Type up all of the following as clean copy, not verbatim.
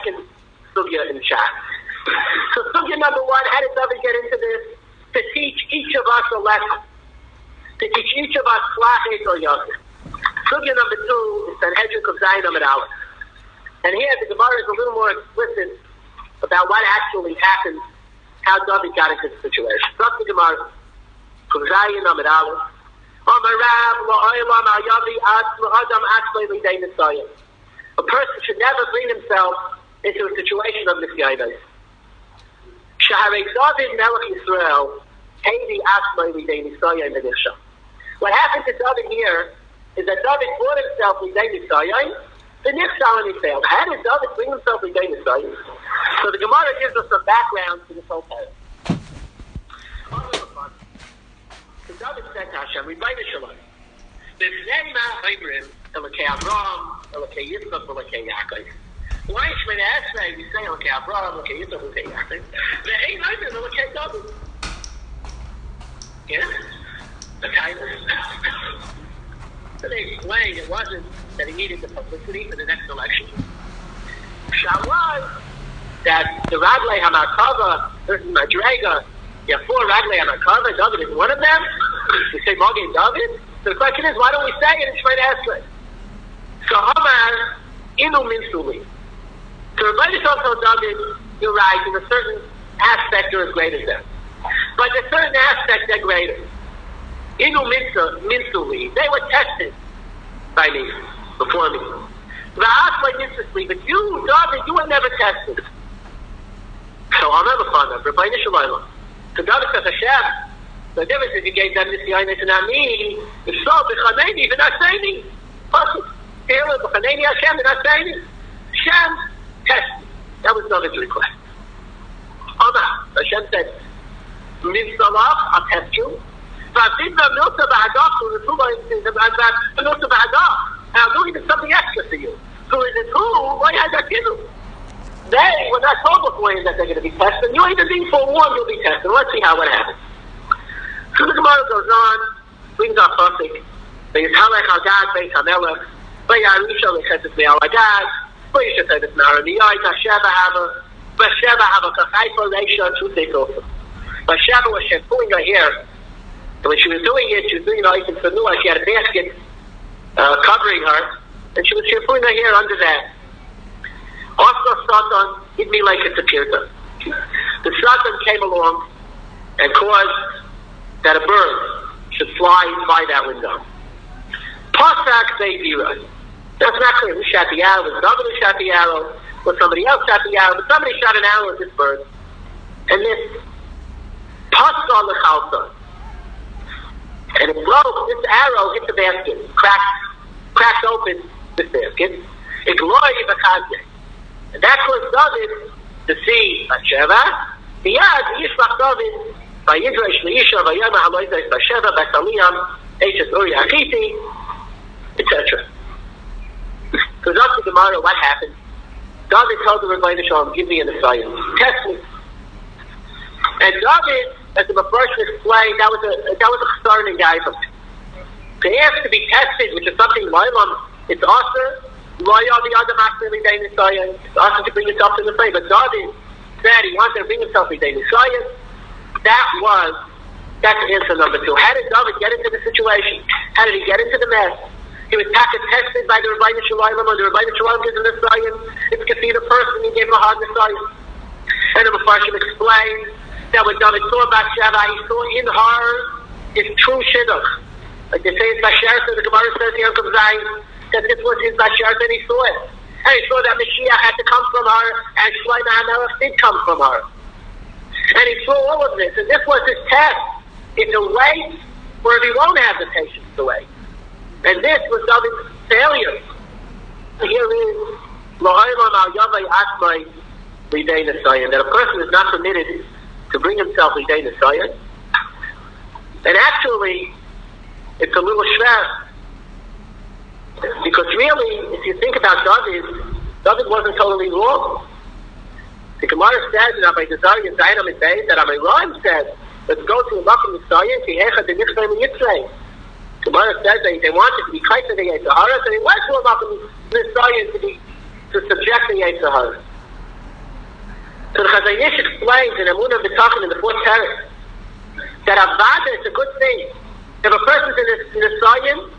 second sugya in chat. So sugya number one, how did David get into this? To teach each of us a lesson. To teach each of us Slachet or Yosef. Sugya number two is Sanhedrin of Zayin Amid Aleph. And here the Gemara is a little more explicit about what actually happened, how David got into the situation. So the Gemara, Zayin Amid Aleph. A person should never bring himself into a situation of misguidance. David Melech yisroel, what happened to David here is that David brought himself with Nisayon, the Nichshal, and he failed. How did David bring himself with Nisayon? So the Gemara gives us some background to this whole pattern. So David said to Hashem, Rebbeinu Shalom, B'fnei ma'oimrim, Elokei Avraham, Elokei Yitzchak, Elokei Yaakov. Why is when we say Elokei Avraham, Elokei Yitzchak, Elokei Yaakov? Ve'ein oimrim, Elokei David. Yeah? The kindness. So they explained it wasn't that he needed the publicity for the next election. Shah was that the Raglei HaMarkava, there's Madrega, you have 4 Raglei HaMarkava, David is one of them. We say Mogen David. So the question is, why don't we say it in Shemay Esrei? So Omar, Inu Minsuli. So Rebbeinu told David, you're right, in a certain aspect you're as great as them. But in a certain aspect they're greater. Inu Minsuli. They were tested by me, before me. But you, David, you were never tested. So I'll never find them. Rebbeinu Shalom. So David says, Hashem, the difference is you gave them this Yainus and not me. If so, B'chaneini, V'nasseini. Possible. B'chaneini Hashem, V'nasseini. Hashem, test me. That was David's request. Omar, Hashem said, Min Salach, I'll test you. Now, I'm doing something extra for you. So is it who? Why has that given? They were not told beforehand that they're going to be tested. You're even being forewarned you'll be tested. Let's see how it happens. So the Gemara goes on, brings our topic. V'yishalech al Gad beis haMelech, v'yarisha l'cheses me'al Agad, v'yishatedes ma'araniyai, v'sheva hava kachaifa reisha chutekofa. V'sheva was shampooing her hair. And when she was doing it, she was doing it like in Fanua. She had a basket covering her, and she was shampooing her hair under that. Also, Satan hit me like it's a pirta. The Satan came along and caused that a bird should fly by that window. Pasak Beivira. That's not clear. Who shot the arrow? Was it David who shot the arrow? Was somebody else shot the arrow? But somebody shot an arrow at this bird. And this Pasak Lechalsa. And it broke. This arrow hit the basket. Cracked open this basket. It gloried Bakadje. And that caused David to see Bathsheba. Miyad Yishlach David by Yidresh Leisha by Yom HaLoizes Bathsheba by Saliyam Eishes Uri Achiti, etc. So that's the Gemara. What happened? David told the Rebbeinu Shalom, give me an assignment. Test me. And David, as the Mepharshim explained, that was a concerning guy from him. To ask to be tested, which is something it's awesome. It's awesome to bring yourself to the play. But David said he wanted to bring himself to the Messiah. That's answer number 2. How did David get into the situation? How did he get into the mess? He was tested by the Rebbeinu Shalom, or the Rebbeinu Shalom gives him the Messiah. It's considered a person, he gave him a hard Messiah. And the Mepharshim explained that when David saw Bathsheba, he saw in her his true shidduch. Like they say in Bashar, so the Gemara says here in Zayin, that this was his Bashar, and he saw it. And he saw that Mashiach had to come from her, and Shlomo HaMelech did come from her. And he saw all of this, and this was his test. It's a wait where he won't have the patience to wait. And this was David's failure. Here is L'olam al Yavai Asmai Lidei Nesayan, that a person is not permitted to bring himself Lidei Nesayan. And actually, it's a little shver. Because really, if you think about David wasn't totally wrong. The Gemara says in Rabbi Dezari and Zayin Amid Beis that Rabbi Ryan said, let's go to a Makom Yisrael, Kihecha de Nichsayim and Yitzrayim. The Gemara says that they wanted to be Kaisa de Yitzhahara, so they went to a Makom Yisrael to subject the Yitzhahara. So the Chazon explains in Emunah B'Tachin in the 4th parak that Avada is a good thing. If a person's in the Sayim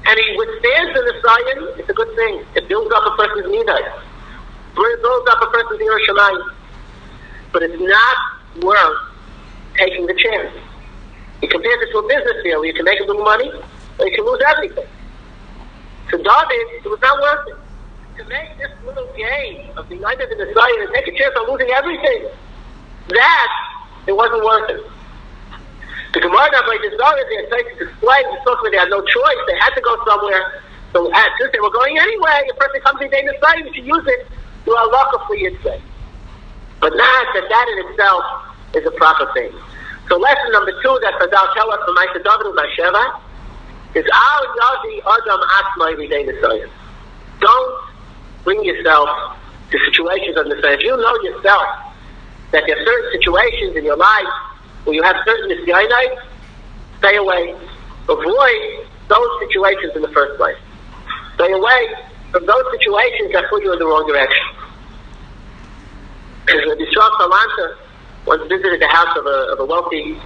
and he withstands in the Sayim, it's a good thing. It builds up a person's Midah. It builds up a person's Yirah Shamayim. But it's not worth taking the chance. He compares it to a business deal where you can make a little money or you can lose everything. To Dovid, it was not worth it. To make this little game of being under the Messiah and take a chance on losing everything, that, it wasn't worth it. The Gemara by this Dovid, they had to explain, they had no choice, they had to go somewhere. So since they were going anyway, a person comes in the Messiah, you should use it to Allah for your sake. But not that in itself is a proper thing. So lesson number 2 that Chazal tell us from Ma'aseh Dovid and Sheva is Al Yavi Adam Asmai B'Dei Messiah. Don't bring yourself to situations of Messiah. If you know yourself that there are certain situations in your life where you have certain Nisyainai, stay away. Avoid those situations in the first place. Stay away from those situations that put you in the wrong direction. Yisroel Salanta once visited the house of a wealthy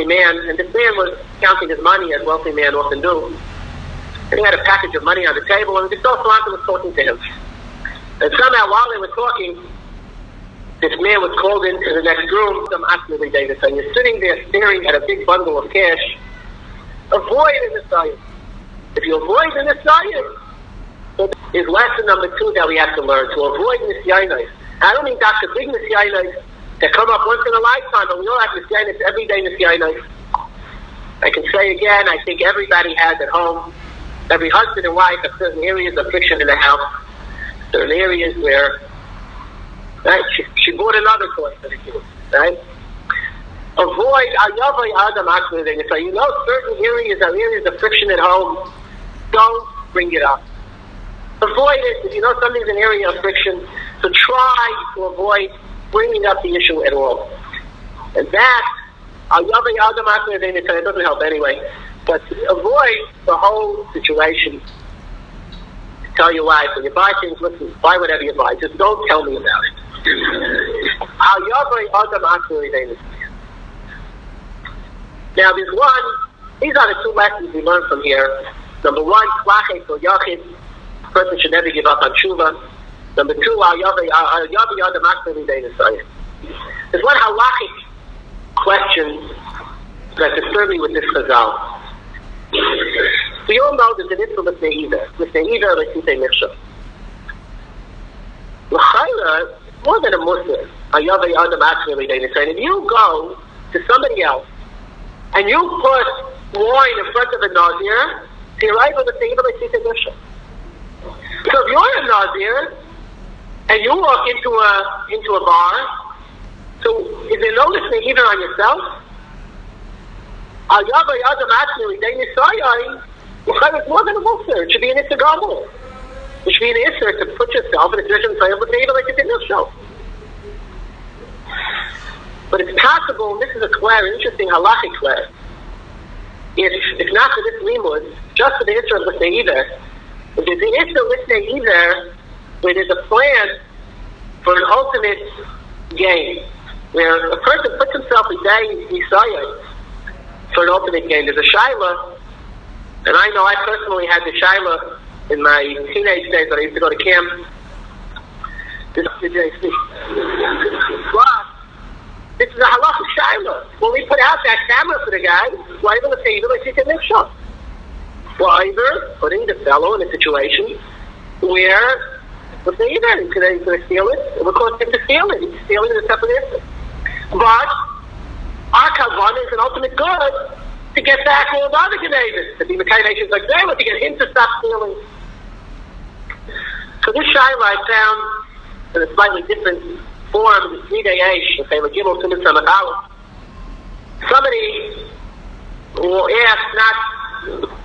man, and this man was counting his money as wealthy men often do. And he had a package of money on the table, and Yisroel Salanta was talking to him. And somehow while they were talking, this man was called into the next room. And you're sitting there staring at a big bundle of cash. Avoid in the science. If you avoid in the science, so is lesson number 2 that we have to learn, to avoid nisyainais. I don't mean Dr. Big nisyainais that come up once in a lifetime, but we all have nisyainais, everyday nisyainais. I can say again, I think everybody has at home, every husband and wife have certain areas of friction in the house. Certain areas where, right, she bought another toy for the kids, right? Avoid, so you know certain areas are areas of friction at home, don't bring it up. Avoid it. If you know something's an area of friction, so try to avoid bringing up the issue at all. And that, it doesn't help anyway, but avoid the whole situation. Tell your wife, when you buy things, listen, buy whatever you buy, just don't tell me about it. Now these are the 2 lessons we learned from here. Number 1, a person should never give up on tshuva. Number 2, there's one halachic question that disturbed me with this Chazal. We all know that the mitzvah l'sne'iver l'sitei michshel. L'chayla, more than a Muslim, if you go to somebody else and you put wine in front of a Nazir, so you're able to say, so if you're a Nazir and you walk into a bar, so is there no listening even on yourself? It's more than a Muslim. It should be an Issar. It should be an Issar to put yourself in a position to say, even like it's in yourself. But it's possible, and this is a clear, interesting halachic clear. If not for this limud, just for the Issar of listening either, if there's an Issar listening either, where there's a plan for an ultimate gain, where a person puts himself a day Yisayah for an ultimate gain. There's a Shaila, and I know I personally had the Shaila in my teenage days when I used to go to camp. This is a halachic Shaila. When we put out that camera for the guy, why even say either like you can shot? Well, either putting the fellow in a situation where if they either he's going to steal it, it will cause him to steal it. He's stealing the separate instant. But our Chazon is an ultimate good to get back all the other Genevas, to be Mekai nations like them, to get him to stop stealing. So this Shaila I found in a slightly different form, the 3-day Aish, okay, Gimel Siman Samach Aleph. Somebody will ask, not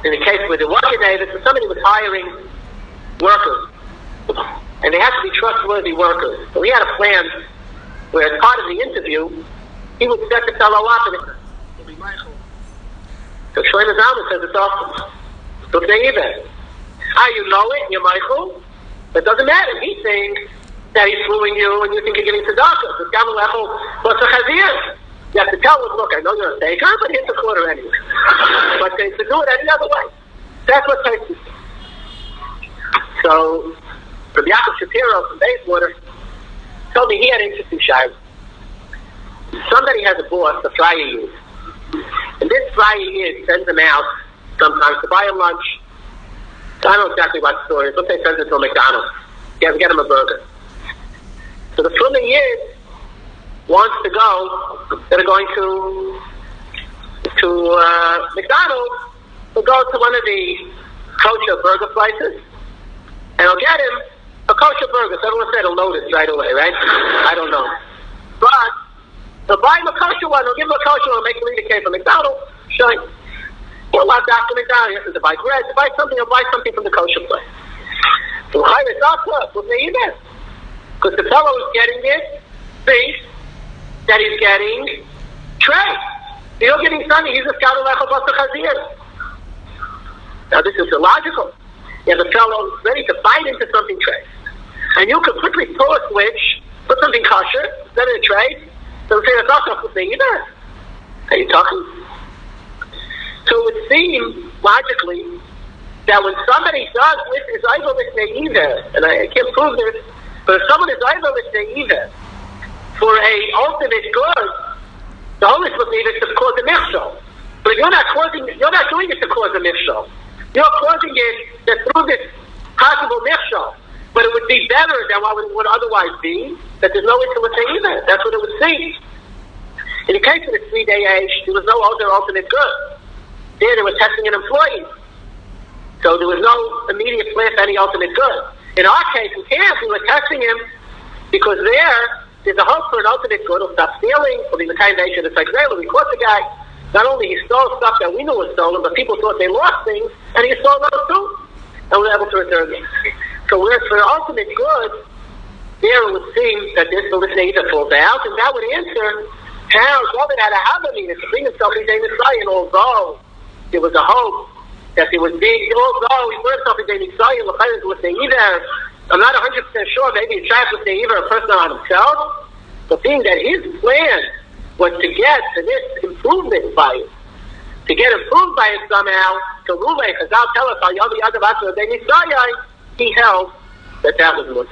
in the case where there was Genevas, but somebody was hiring workers. And they have to be trustworthy workers. So he had a plan where as part of the interview, he would set the fellow up and it would be Michael. So Shlomo Zalman says it's awesome. So say even. You know it, you're Michael. But it doesn't matter. He thinks that he's fooling you and you think you're getting tzedakah. It's haMelech plus a chazir. You have to tell him, look, I know you're a taker, but here's a quarter anyway. But to do it any other way. That's what takes it. So, from Yaakov Shapiro from Bayswater told me he had an interesting shayla. Somebody has a boss, a flyer yield. And this flyer yield sends him out sometimes to buy him lunch. I don't know exactly what the story is. Let's say sends him to a McDonald's. Get him a burger. So the Fulham yield wants to go, they're going to McDonald's, we'll go to one of the kosher burger places, and I'll get him a kosher burger. So everyone said he'll notice right away, right? I don't know. But they'll buy him a kosher one, they'll give him a kosher one, make him eat a cake from McDonald's, shine. He'll have Dr. McDonald's, he has to buy bread, to buy something, he'll buy something from the kosher place. So it's not plus, we'll say either. Because the fellow is getting it, thinks that he's getting trade. You're not getting something, he's a haMelech plus a chazir. Now this is illogical. You have a fellow ready to bite into something trade. And you could quickly pull a switch, put something kosher, instead of a trade, so say that's not the thing either. Are you talking? So it would seem, logically, that when somebody does with his either, and I can't prove this, but if someone is either for a ultimate good, the Holy Spirit needs to cause a michshol. But if you're not doing it to cause a michshol. You're causing it that through this possible michshol. But it would be better than what it would otherwise be, that there's no intimacy either. That's what it would seem. In the case of the 3-day age, there was no other ultimate good. There they were testing an employee. So there was no immediate plan for any ultimate good. In our case, in camp, we were testing him because there's a hope for an ultimate good. He'll stop stealing. He'll be the kind of nation that's like, really, we caught the guy. Not only he stole stuff that we knew was stolen, but people thought they lost things, and he stole those too. And we were able to return them. So whereas for the ultimate good, there it would seem that this volition either falls out, and that would answer how David had a haMelech to bring himself into Messiah, and although there was a hope that there would be, although he put himself into Messiah, I'm not 100% sure, maybe he tried to say either a person on himself, but being that his plan was to get to this improvement by it, to get improved by it somehow, to Rule, because I'll tell us how the other Messiah, he held that was Muslim.